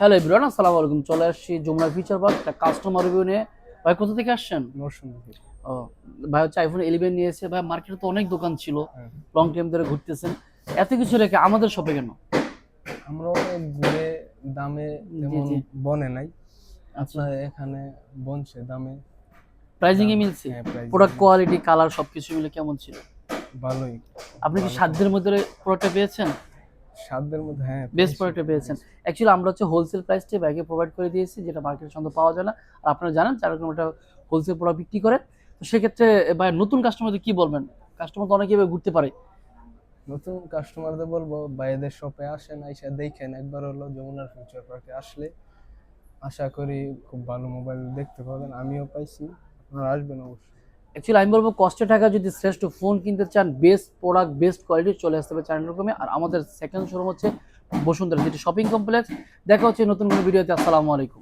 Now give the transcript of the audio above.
Hello everyone, আসসালামু আলাইকুম। চলে আসছি যমুনা ফিচার পার্ক একটা কাস্টমার রিভিউ নিয়ে। ভাই কোথা থেকে আসছেন? নরসিংদী। ও ভাই হচ্ছে আইফোন 11 নিয়েছে। ভাই মার্কেটে তো অনেক দোকান ছিল, হ্যাঁ, লং টাইম ধরে ঘুরতেছেন, এত কিছু রেখে আমাদের শপে কেন? আমরা অনেক ঘুরে দামে জি তেমন জি। বনে নাই, আচ্ছা, আপনার এখানে বনছে দামে। প্রাইজিং এ দাম, মিলছে? হ্যাঁ, প্রাইস প্রোডাক্ট কোয়ালিটি, কালার সবকিছু মিলে কেমন ছিল? ভালোই, আপনি কি ভালো সাধ্যের কোয়ালিটি। মধ্যে প্রোডাক্টটা পেয়েছেন? সাধ্যের মধ্যে, হ্যাঁ, বেস্ট পেয়েছি প্রোডাক্টটা পেয়েছেন? পেয়েছি। অ্যাকচুয়ালি আমরা হচ্ছে হোলসেল প্রাইসটাই ব্যাগে প্রোভাইড করে দিয়েছি, যেটা মার্কেটের সঙ্গে পাওয়া যায় না। আর আপনারা জানেন যারা কোনো একটা হোলসেল প্রোডাক্ট বিক্রি করে, তো সেক্ষেত্রে ভাই নতুন কাস্টমারদের কি বলবেন? কাস্টমার তো অনেকে ঘুরতে পারে। নতুন কাস্টমারদের বলবো ভাইদের শপে আসেন, আইসা দেখেন একবার হলো যমুনার ফিউচার পার্কে আসলে। আশা করি খুব ভালো মোবাইল দেখতে পাবেন, আমিও পাইছি, আপনারা আসবেন অবশ্যই। অ্যাকচুয়ালি আমি বলবো কষ্টের টাকা যদি শ্রেষ্ঠ ফোন কিনতে চান, বেস্ট প্রোডাক্ট বেস্ট কোয়ালিটি, চলে আসতে হবে চ্যানেল রকমে। আর আমাদের সেকেন্ড শোরুম হচ্ছে বসুন্ধরা, যেটি শপিং কমপ্লেক্স। দেখা হচ্ছে নতুন কোনো ভিডিওতে। আসসালামু আলাইকুম।